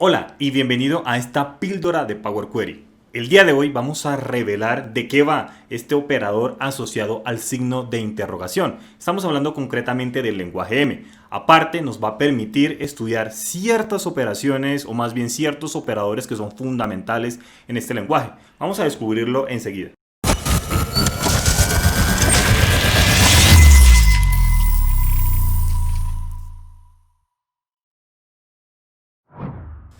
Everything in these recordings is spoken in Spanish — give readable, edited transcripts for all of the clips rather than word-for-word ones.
Hola y bienvenido a esta píldora de Power Query. El día de hoy vamos a revelar de qué va este operador asociado al signo de interrogación. Estamos hablando concretamente del lenguaje M. Aparte nos va a permitir estudiar ciertas operaciones o más bien ciertos operadores que son fundamentales en este lenguaje. Vamos a descubrirlo enseguida.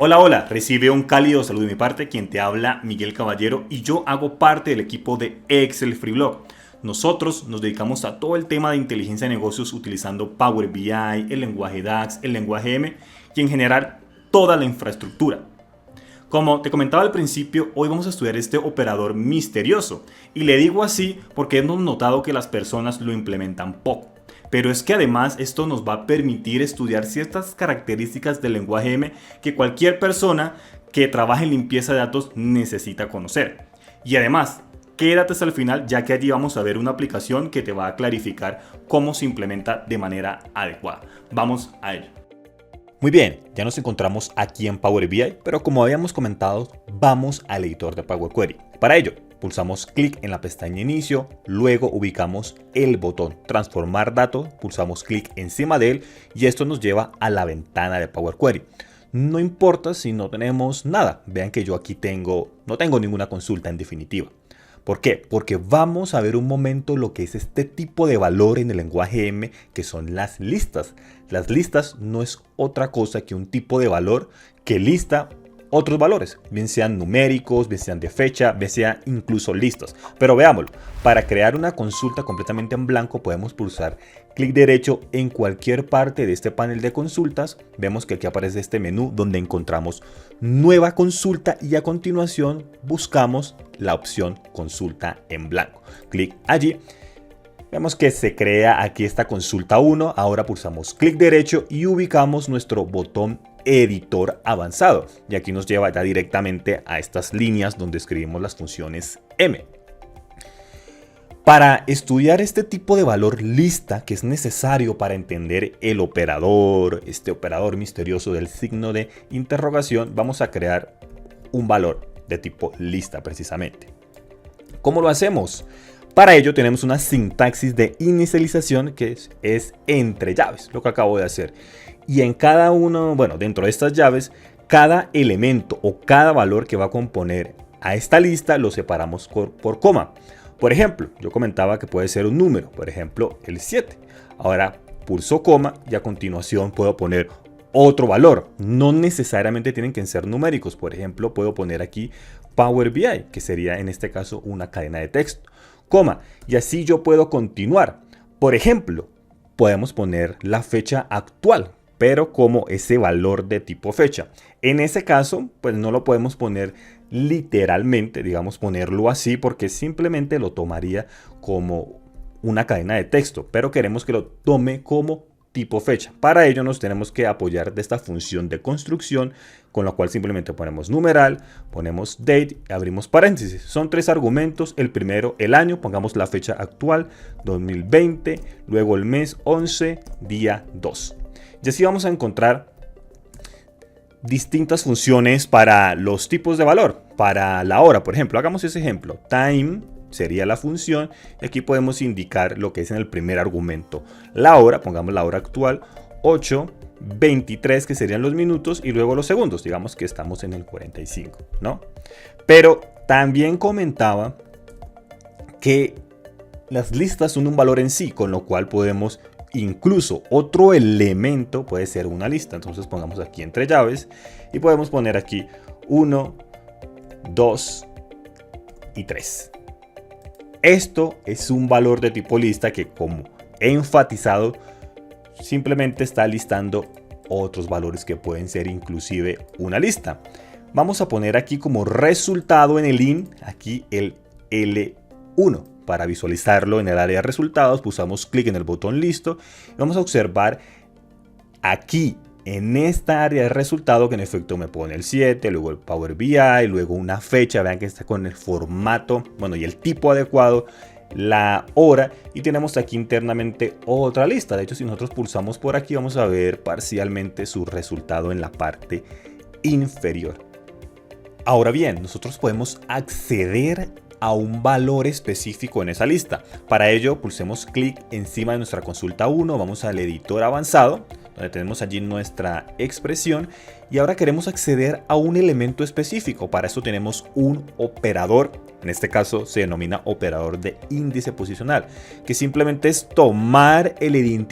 Hola, recibe un cálido saludo de mi parte, quien te habla Miguel Caballero y yo hago parte del equipo de Excel Freeblog. Nosotros nos dedicamos a todo el tema de inteligencia de negocios utilizando Power BI, el lenguaje DAX, el lenguaje M y en general toda la infraestructura. Como te comentaba al principio, hoy vamos a estudiar este operador misterioso y le digo así porque hemos notado que las personas lo implementan poco. Pero es que además esto nos va a permitir estudiar ciertas características del lenguaje M que cualquier persona que trabaje en limpieza de datos necesita conocer. Y además, quédate hasta el final ya que allí vamos a ver una aplicación que te va a clarificar cómo se implementa de manera adecuada. Vamos a ello. Muy bien, ya nos encontramos aquí en Power BI, pero como habíamos comentado, vamos al editor de Power Query. Para ello, pulsamos clic en la pestaña Inicio, luego ubicamos el botón Transformar dato, pulsamos clic encima de él y esto nos lleva a la ventana de Power Query. No importa si no tenemos nada, vean que yo aquí no tengo ninguna consulta en definitiva. ¿Por qué? Porque vamos a ver un momento lo que es este tipo de valor en el lenguaje M, que son las listas. Las listas no es otra cosa que un tipo de valor que lista otros valores, bien sean numéricos, bien sean de fecha, bien sean incluso listas. Pero veámoslo, para crear una consulta completamente en blanco podemos pulsar clic derecho en cualquier parte de este panel de consultas. Vemos que aquí aparece este menú donde encontramos nueva consulta y a continuación buscamos la opción consulta en blanco. Clic allí. Vemos que se crea aquí esta consulta 1, ahora pulsamos clic derecho y ubicamos nuestro botón editor avanzado y aquí nos lleva ya directamente a estas líneas donde escribimos las funciones M. Para estudiar este tipo de valor lista que es necesario para entender el operador, este operador misterioso del signo de interrogación, vamos a crear un valor de tipo lista precisamente. ¿Cómo lo hacemos? Para ello tenemos una sintaxis de inicialización que es entre llaves, lo que acabo de hacer. Y en cada uno, dentro de estas llaves, cada elemento o cada valor que va a componer a esta lista lo separamos por coma. Por ejemplo, yo comentaba que puede ser un número, por ejemplo, el 7. Ahora pulso coma y a continuación puedo poner otro valor. No necesariamente tienen que ser numéricos. Por ejemplo, puedo poner aquí Power BI, que sería en este caso una cadena de texto. Coma, y así yo puedo continuar. Por ejemplo, podemos poner la fecha actual, pero como ese valor de tipo fecha. En ese caso, pues no lo podemos poner literalmente, digamos ponerlo así, porque simplemente lo tomaría como una cadena de texto, pero queremos que lo tome como tipo fecha. Para ello nos tenemos que apoyar de esta función de construcción, con la cual simplemente ponemos numeral, ponemos date, abrimos paréntesis. Son 3 argumentos. El primero, el año, pongamos la fecha actual, 2020, luego el mes 11, día 2. Y así vamos a encontrar distintas funciones para los tipos de valor. Para la hora, por ejemplo, hagamos ese ejemplo. Time sería la función y aquí podemos indicar lo que es en el primer argumento. La hora, pongamos la hora actual, 8:23 que serían los minutos y luego los segundos, digamos que estamos en el 45, ¿no? Pero también comentaba que las listas son un valor en sí, con lo cual podemos incluso otro elemento puede ser una lista. Entonces pongamos aquí entre llaves y podemos poner aquí 1, 2 y 3. Esto es un valor de tipo lista que, como he enfatizado, simplemente está listando otros valores que pueden ser inclusive una lista. Vamos a poner aquí como resultado en el in, aquí el L1. Para visualizarlo en el área de resultados, pulsamos clic en el botón listo y vamos a observar aquí en esta área de resultado que en efecto me pone el 7, luego el Power BI, luego una fecha, vean que está con el formato, y el tipo adecuado, la hora, y tenemos aquí internamente otra lista. De hecho, si nosotros pulsamos por aquí vamos a ver parcialmente su resultado en la parte inferior. Ahora bien, nosotros podemos acceder a un valor específico en esa lista. Para ello, pulsemos clic encima de nuestra consulta 1, vamos al editor avanzado, donde tenemos allí nuestra expresión, y ahora queremos acceder a un elemento específico. Para eso tenemos un operador, en este caso se denomina operador de índice posicional, que simplemente es tomar el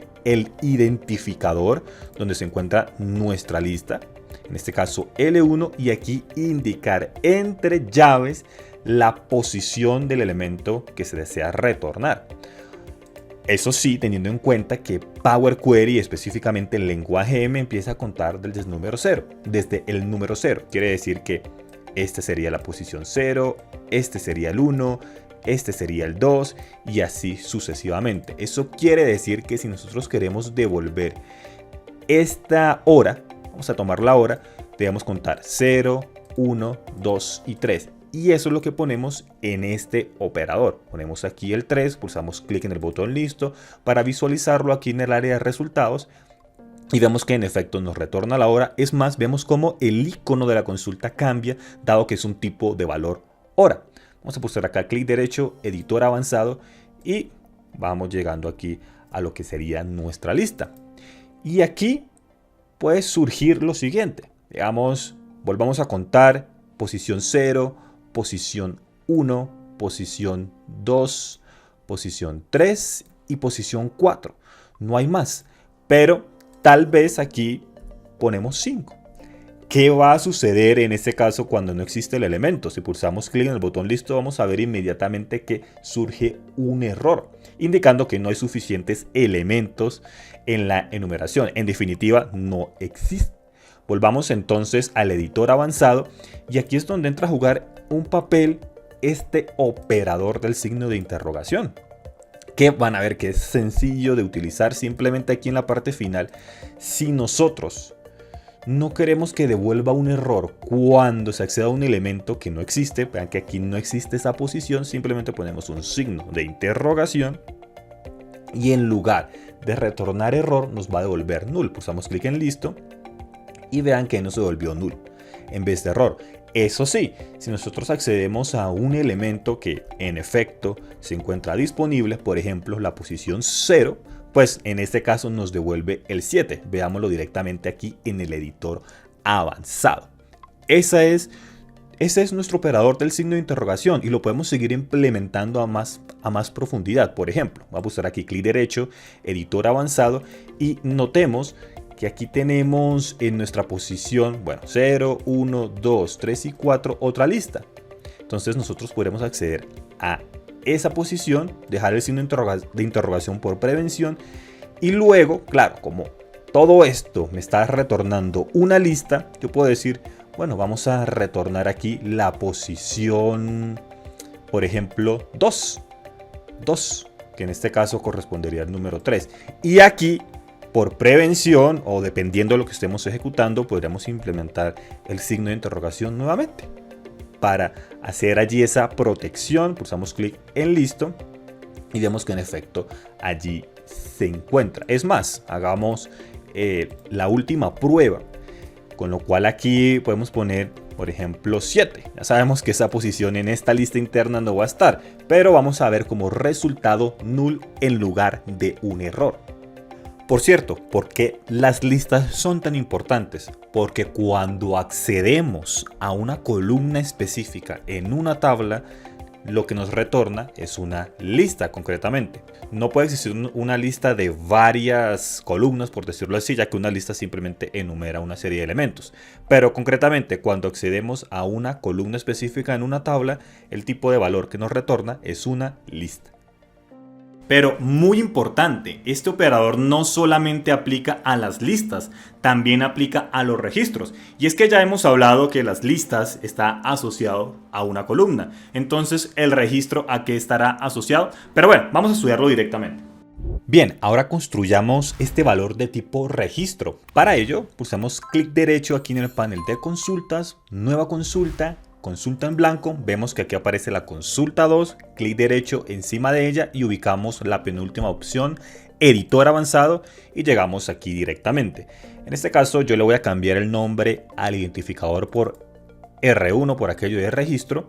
identificador donde se encuentra nuestra lista, en este caso L1, y aquí indicar entre llaves la posición del elemento que se desea retornar. Eso sí, teniendo en cuenta que Power Query, específicamente el lenguaje M, empieza a contar desde el número 0. Quiere decir que este sería la posición 0, este sería el 1, este sería el 2 y así sucesivamente. Eso quiere decir que si nosotros queremos devolver esta hora, vamos a tomar la hora, debemos contar 0, 1, 2 y 3. Y eso es lo que ponemos en este operador. Ponemos aquí el 3, pulsamos clic en el botón listo para visualizarlo aquí en el área de resultados. Y vemos que en efecto nos retorna la hora. Es más, vemos cómo el icono de la consulta cambia, dado que es un tipo de valor hora. Vamos a pulsar acá clic derecho, editor avanzado, y vamos llegando aquí a lo que sería nuestra lista. Y aquí puede surgir lo siguiente. Digamos, volvamos a contar posición 0, posición 1, posición 2, posición 3 y posición 4. No hay más, pero tal vez aquí ponemos 5. ¿Qué va a suceder en este caso cuando no existe el elemento? Si pulsamos clic en el botón listo, vamos a ver inmediatamente que surge un error, indicando que no hay suficientes elementos en la enumeración. En definitiva, no existe. Volvamos entonces al editor avanzado y aquí es donde entra a jugar un papel este operador del signo de interrogación, que van a ver que es sencillo de utilizar. Simplemente aquí en la parte final, si nosotros no queremos que devuelva un error cuando se acceda a un elemento que no existe, vean que aquí no existe esa posición, simplemente ponemos un signo de interrogación y en lugar de retornar error nos va a devolver null. Pulsamos clic en listo y vean que nos devolvió null en vez de error. Eso sí, si nosotros accedemos a un elemento que en efecto se encuentra disponible, por ejemplo la posición 0, pues en este caso nos devuelve el 7. Veámoslo directamente aquí en el editor avanzado. Ese es nuestro operador del signo de interrogación y lo podemos seguir implementando a más profundidad. Por ejemplo, voy a pulsar aquí clic derecho, editor avanzado, y notemos que aquí tenemos en nuestra posición, 0, 1, 2, 3 y 4 otra lista. Entonces nosotros podremos acceder a esa posición, dejar el signo de interrogación por prevención y luego, claro, como todo esto me está retornando una lista, yo puedo decir, vamos a retornar aquí la posición, por ejemplo, 2, que en este caso correspondería al número 3. Y aquí, por prevención o dependiendo de lo que estemos ejecutando, podríamos implementar el signo de interrogación nuevamente. Para hacer allí esa protección, pulsamos clic en listo y vemos que en efecto allí se encuentra. Es más, hagamos la última prueba, con lo cual aquí podemos poner, por ejemplo, 7. Ya sabemos que esa posición en esta lista interna no va a estar, pero vamos a ver como resultado null en lugar de un error. Por cierto, ¿por qué las listas son tan importantes? Porque cuando accedemos a una columna específica en una tabla, lo que nos retorna es una lista concretamente. No puede existir una lista de varias columnas, por decirlo así, ya que una lista simplemente enumera una serie de elementos. Pero concretamente, cuando accedemos a una columna específica en una tabla, el tipo de valor que nos retorna es una lista. Pero muy importante, este operador no solamente aplica a las listas, también aplica a los registros. Y es que ya hemos hablado que las listas está asociado a una columna. Entonces, ¿el registro a qué estará asociado? Pero bueno, vamos a estudiarlo directamente. Bien, ahora construyamos este valor de tipo registro. Para ello, pulsamos clic derecho aquí en el panel de consultas, nueva consulta, consulta en blanco, vemos que aquí aparece la consulta 2, clic derecho encima de ella y ubicamos la penúltima opción, editor avanzado y llegamos aquí directamente. En este caso yo le voy a cambiar el nombre al identificador por R1 por aquello de registro.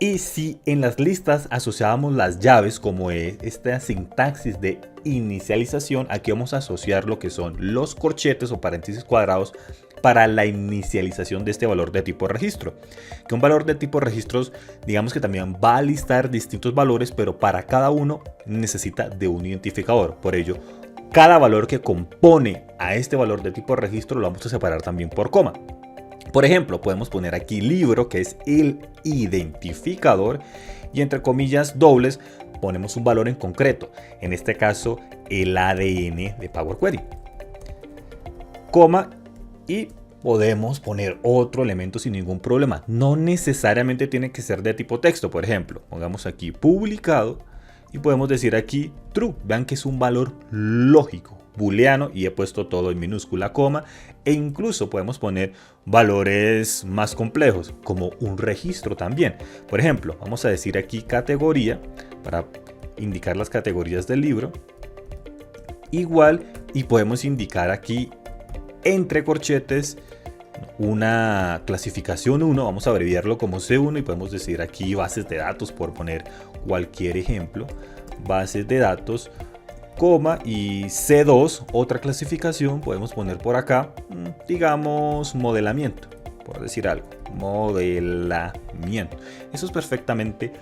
Y si en las listas asociábamos las llaves como esta sintaxis de inicialización, aquí vamos a asociar lo que son los corchetes o paréntesis cuadrados para la inicialización de este valor de tipo registro. Que un valor de tipo registros, digamos que también va a listar distintos valores, pero para cada uno necesita de un identificador. Por ello, cada valor que compone a este valor de tipo registro lo vamos a separar también por coma. Por ejemplo, podemos poner aquí libro, que es el identificador, y entre comillas dobles ponemos un valor en concreto, en este caso el ADN de Power Query, coma, y podemos poner otro elemento sin ningún problema. No necesariamente tiene que ser de tipo texto. Por ejemplo, pongamos aquí publicado y podemos decir aquí true. Vean que es un valor lógico, booleano, y he puesto todo en minúscula, coma, e incluso podemos poner valores más complejos como un registro también. Por ejemplo, vamos a decir aquí categoría para indicar las categorías del libro, igual, y podemos indicar aquí entre corchetes una clasificación 1, vamos a abreviarlo como C1, y podemos decir aquí bases de datos, por poner cualquier ejemplo, bases de datos, coma, y C2, otra clasificación, podemos poner por acá, digamos modelamiento, por decir algo, modelamiento. Eso es perfectamente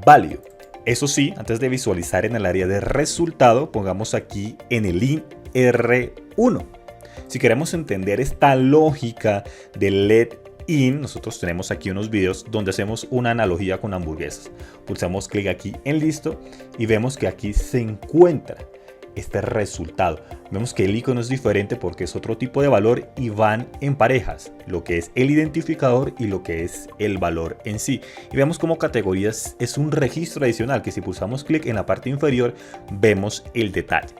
válido. Eso sí, antes de visualizar en el área de resultado, pongamos aquí en el int R1. Si queremos entender esta lógica del let in, nosotros tenemos aquí unos videos donde hacemos una analogía con hamburguesas. Pulsamos clic aquí en listo y vemos que aquí se encuentra este resultado. Vemos que el icono es diferente porque es otro tipo de valor y van en parejas, lo que es el identificador y lo que es el valor en sí. Y vemos como categorías es un registro adicional que si pulsamos clic en la parte inferior vemos el detalle.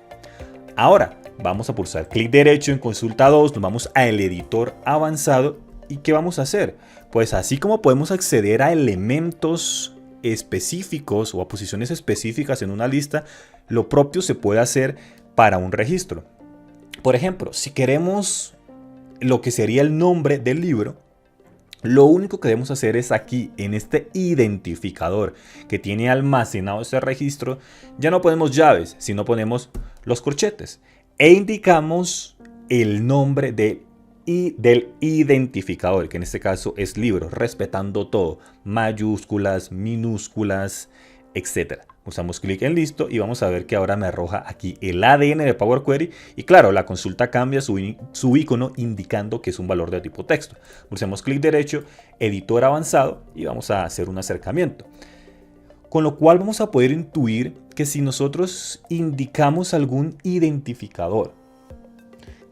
Ahora vamos a pulsar clic derecho en consulta 2, nos vamos al editor avanzado. ¿Y qué vamos a hacer? Pues así como podemos acceder a elementos específicos o a posiciones específicas en una lista, lo propio se puede hacer para un registro. Por ejemplo, si queremos lo que sería el nombre del libro, lo único que debemos hacer es aquí en este identificador que tiene almacenado este registro, ya no ponemos llaves, sino ponemos los corchetes e indicamos el nombre del identificador, que en este caso es libro, respetando todo, mayúsculas, minúsculas, etc. Usamos clic en listo y vamos a ver que ahora me arroja aquí el ADN de Power Query, y claro, la consulta cambia su icono indicando que es un valor de tipo texto. Pulsemos clic derecho, editor avanzado, y vamos a hacer un acercamiento. Con lo cual vamos a poder intuir que si nosotros indicamos algún identificador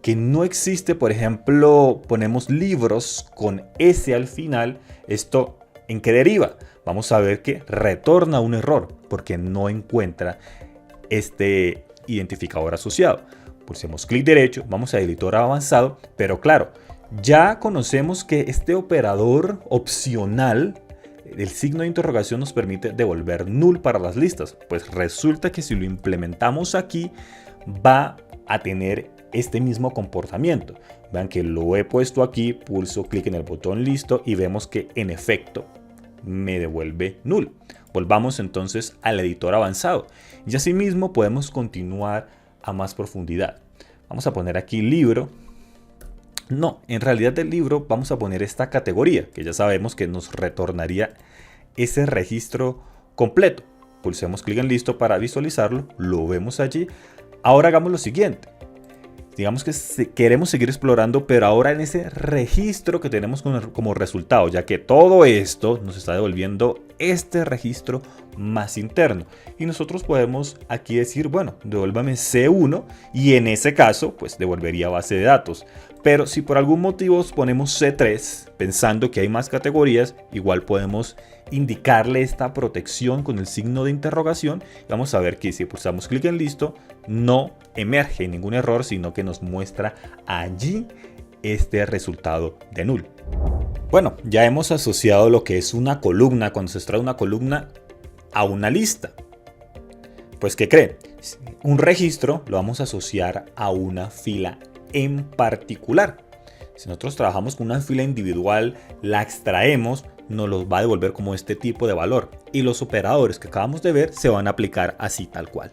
que no existe, por ejemplo, ponemos libros con S al final, ¿esto en qué deriva? Vamos a ver que retorna un error porque no encuentra este identificador asociado. Pulsemos clic derecho, vamos a editor avanzado, pero claro, ya conocemos que este operador opcional, el signo de interrogación, nos permite devolver null para las listas. Pues resulta que si lo implementamos aquí, va a tener este mismo comportamiento. Vean que lo he puesto aquí, pulso clic en el botón listo y vemos que en efecto me devuelve null. Volvamos entonces al editor avanzado y asimismo podemos continuar a más profundidad. Vamos a poner aquí libro. No, en realidad del libro vamos a poner esta categoría que ya sabemos que nos retornaría ese registro completo. Pulsemos clic en listo para visualizarlo, lo vemos allí. Ahora hagamos lo siguiente. Digamos que queremos seguir explorando, pero ahora en ese registro que tenemos como resultado, ya que todo esto nos está devolviendo este registro más interno. Y nosotros podemos aquí decir, bueno, devuélvame C1 y en ese caso, pues devolvería base de datos. Pero si por algún motivo ponemos C3, pensando que hay más categorías, igual podemos indicarle esta protección con el signo de interrogación. Vamos a ver que si pulsamos clic en listo, no emerge ningún error, sino que nos muestra allí este resultado de null. Bueno, ya hemos asociado lo que es una columna, cuando se extrae una columna, a una lista. Pues, ¿qué creen? Un registro lo vamos a asociar a una fila en particular. Si nosotros trabajamos con una fila individual, la extraemos, nos los va a devolver como este tipo de valor. Y los operadores que acabamos de ver se van a aplicar así tal cual.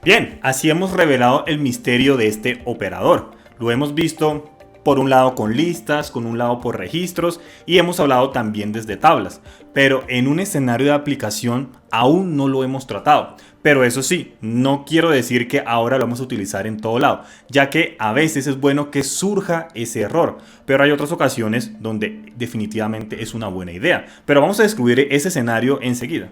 Bien, así hemos revelado el misterio de este operador. Lo hemos visto por un lado con listas, con un lado por registros y hemos hablado también desde tablas. Pero en un escenario de aplicación aún no lo hemos tratado. Pero eso sí, no quiero decir que ahora lo vamos a utilizar en todo lado, ya que a veces es bueno que surja ese error, pero hay otras ocasiones donde definitivamente es una buena idea. Pero vamos a descubrir ese escenario enseguida.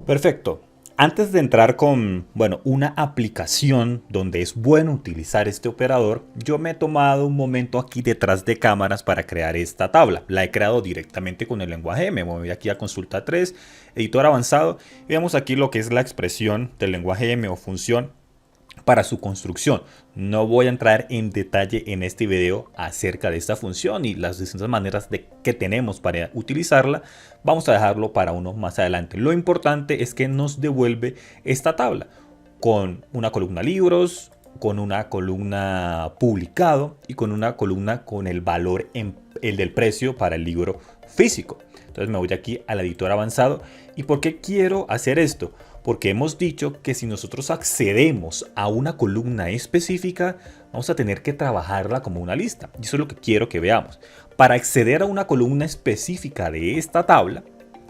Perfecto. Antes de entrar con, una aplicación donde es bueno utilizar este operador, yo me he tomado un momento aquí detrás de cámaras para crear esta tabla. La he creado directamente con el lenguaje M. Me voy aquí a consulta 3, editor avanzado, y vemos aquí lo que es la expresión del lenguaje M o función para su construcción. No voy a entrar en detalle en este video acerca de esta función y las distintas maneras que tenemos para utilizarla. Vamos a dejarlo para uno más adelante. Lo importante es que nos devuelve esta tabla con una columna libros, con una columna publicado y con una columna con el valor el del precio para el libro físico. Entonces me voy aquí al editor avanzado. ¿Y por qué quiero hacer esto? Porque hemos dicho que si nosotros accedemos a una columna específica, vamos a tener que trabajarla como una lista. Y eso es lo que quiero que veamos. Para acceder a una columna específica de esta tabla,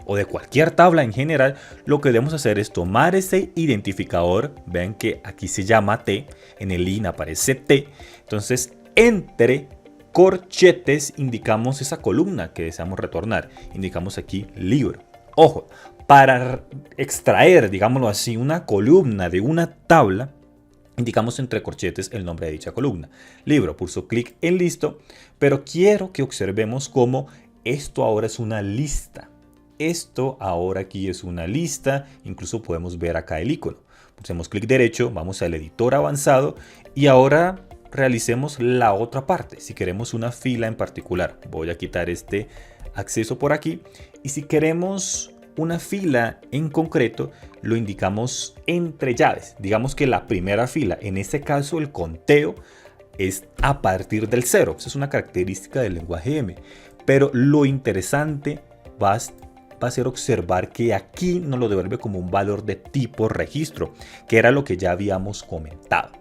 o de cualquier tabla en general, lo que debemos hacer es tomar ese identificador. Vean que aquí se llama T, en el IN aparece T. Entonces, entre corchetes indicamos esa columna que deseamos retornar. Indicamos aquí libro. Ojo, para extraer, digámoslo así, una columna de una tabla, indicamos entre corchetes el nombre de dicha columna. Libro, pulso clic en listo, pero quiero que observemos cómo esto ahora es una lista. Esto ahora aquí es una lista, incluso podemos ver acá el icono. Pulsemos clic derecho, vamos al editor avanzado y ahora realicemos la otra parte. Si queremos una fila en particular, voy a quitar este acceso por aquí. Y si queremos una fila en concreto, lo indicamos entre llaves. Digamos que la primera fila, en este caso el conteo, es a partir del 0. Esa es una característica del lenguaje M. Pero lo interesante va a ser observar que aquí nos lo devuelve como un valor de tipo registro, que era lo que ya habíamos comentado.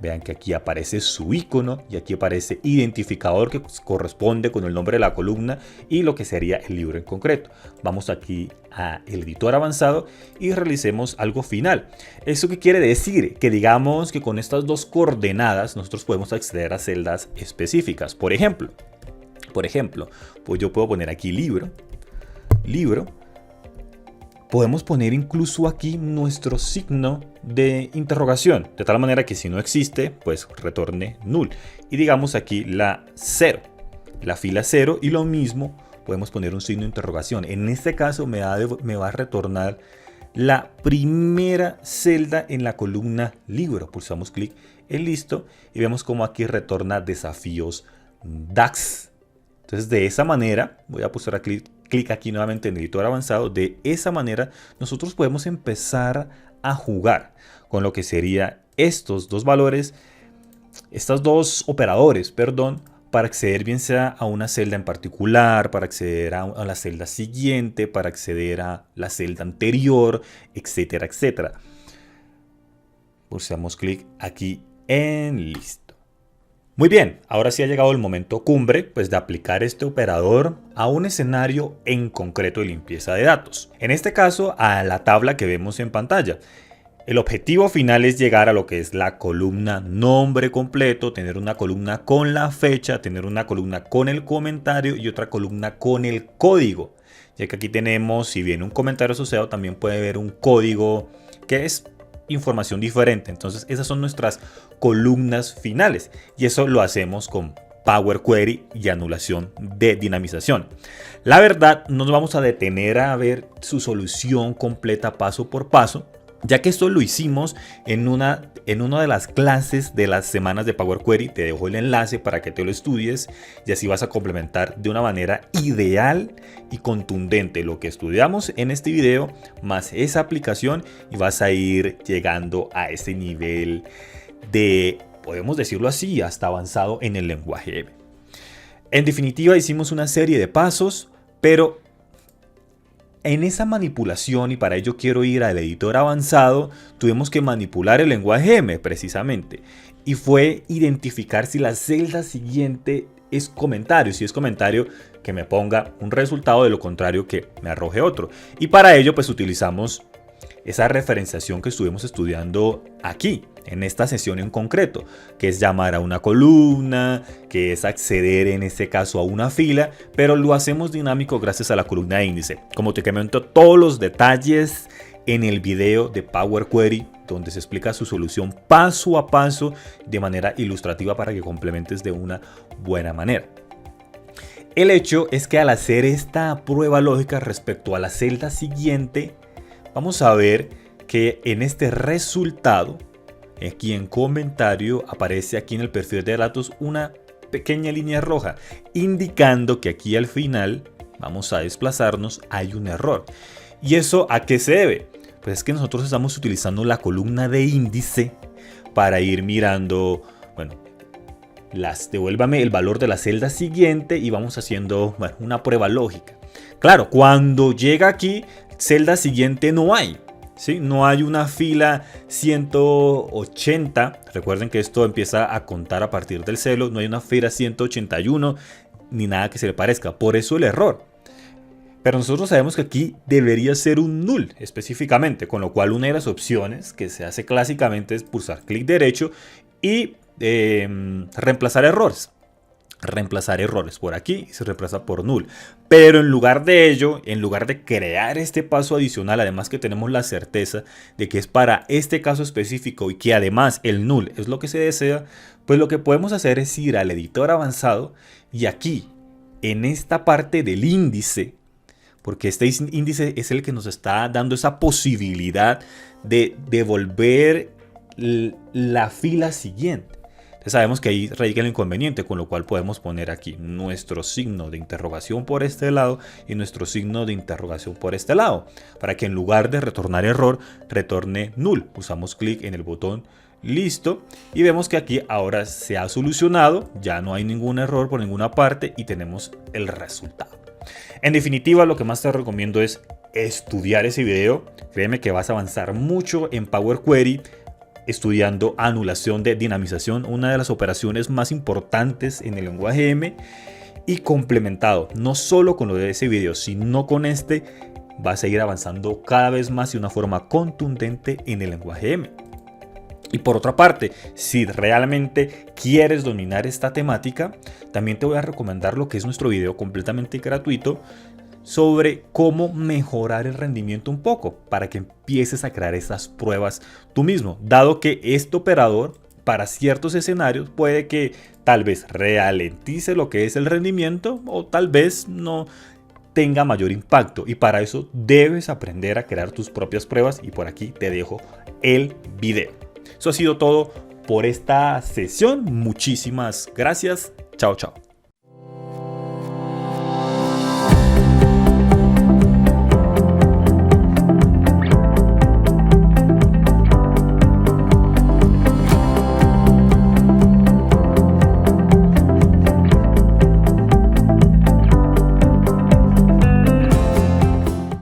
Vean que aquí aparece su icono y aquí aparece identificador que corresponde con el nombre de la columna y lo que sería el libro en concreto. Vamos aquí a el editor avanzado y realicemos algo final. ¿Eso qué quiere decir? Que digamos que con estas dos coordenadas nosotros podemos acceder a celdas específicas. Por ejemplo, pues yo puedo poner aquí libro. Podemos poner incluso aquí nuestro signo de interrogación, de tal manera que si no existe, pues retorne null. Y digamos aquí la 0, la fila 0, y lo mismo podemos poner un signo de interrogación. En este caso me va a retornar la primera celda en la columna libro. Pulsamos clic en listo y vemos como aquí retorna desafíos DAX. Entonces de esa manera, voy a pulsar clic aquí nuevamente en editor avanzado. De esa manera nosotros podemos empezar a jugar con lo que sería estos dos valores, estos dos operadores, para acceder bien sea a una celda en particular, para acceder a la celda siguiente, para acceder a la celda anterior, etcétera, etcétera. Pulsamos clic aquí en listo. Muy bien, ahora sí ha llegado el momento cumbre, pues de aplicar este operador a un escenario en concreto de limpieza de datos. En este caso, a la tabla que vemos en pantalla. El objetivo final es llegar a lo que es la columna nombre completo, tener una columna con la fecha, tener una columna con el comentario y otra columna con el código. Ya que aquí tenemos, si bien un comentario asociado, también puede haber un código que es información diferente. Entonces esas son nuestras columnas finales y eso lo hacemos con Power Query y anulación de dinamización. La verdad, no nos vamos a detener a ver su solución completa paso por paso, Ya que esto lo hicimos en una de las clases de las semanas de Power Query, te dejo el enlace para que te lo estudies y así vas a complementar de una manera ideal y contundente lo que estudiamos en este video más esa aplicación y vas a ir llegando a ese nivel de, podemos decirlo así, hasta avanzado en el lenguaje M. En definitiva, hicimos una serie de pasos, pero en esa manipulación, y para ello quiero ir al editor avanzado, tuvimos que manipular el lenguaje M precisamente. Y fue identificar si la celda siguiente es comentario. Si es comentario, que me ponga un resultado, de lo contrario que me arroje otro. Y para ello pues utilizamos esa referenciación que estuvimos estudiando aquí, en esta sesión en concreto, que es llamar a una columna, que es acceder en este caso a una fila, pero lo hacemos dinámico gracias a la columna de índice. Como te comento todos los detalles en el video de Power Query, donde se explica su solución paso a paso de manera ilustrativa para que complementes de una buena manera. El hecho es que al hacer esta prueba lógica respecto a la celda siguiente, vamos a ver que en este resultado, aquí en comentario, aparece aquí en el perfil de datos una pequeña línea roja, indicando que aquí al final, vamos a desplazarnos, hay un error. ¿Y eso a qué se debe? Pues es que nosotros estamos utilizando la columna de índice para ir mirando, bueno, devuélvame el valor de la celda siguiente y vamos haciendo, bueno, una prueba lógica. Claro, cuando llega aquí, celda siguiente no hay, ¿sí? No hay una fila 180. Recuerden que esto empieza a contar a partir del celo. No hay una fila 181 ni nada que se le parezca. Por eso el error. Pero nosotros sabemos que aquí debería ser un null específicamente, con lo cual una de las opciones que se hace clásicamente es pulsar clic derecho y reemplazar errores. Reemplazar errores por aquí y se reemplaza por null. Pero en lugar de ello, en lugar de crear este paso adicional, además que tenemos la certeza de que es para este caso específico y que además el null es lo que se desea, pues lo que podemos hacer es ir al editor avanzado y aquí en esta parte del índice, porque este índice es el que nos está dando esa posibilidad de devolver la fila siguiente. Entonces sabemos que ahí radica el inconveniente, con lo cual podemos poner aquí nuestro signo de interrogación por este lado y nuestro signo de interrogación por este lado, para que en lugar de retornar error, retorne null. Usamos clic en el botón listo y vemos que aquí ahora se ha solucionado, ya no hay ningún error por ninguna parte y tenemos el resultado. En definitiva, lo que más te recomiendo es estudiar ese video. Créeme que vas a avanzar mucho en Power Query estudiando anulación de dinamización, una de las operaciones más importantes en el lenguaje M, y complementado no solo con lo de ese video, sino con este, vas a ir avanzando cada vez más de una forma contundente en el lenguaje M. Y por otra parte, si realmente quieres dominar esta temática, también te voy a recomendar lo que es nuestro video completamente gratuito sobre cómo mejorar el rendimiento un poco para que empieces a crear esas pruebas tú mismo, dado que este operador para ciertos escenarios puede que tal vez ralentice lo que es el rendimiento o tal vez no tenga mayor impacto, y para eso debes aprender a crear tus propias pruebas y por aquí te dejo el video. Eso ha sido todo por esta sesión. Muchísimas gracias. Chao, chao.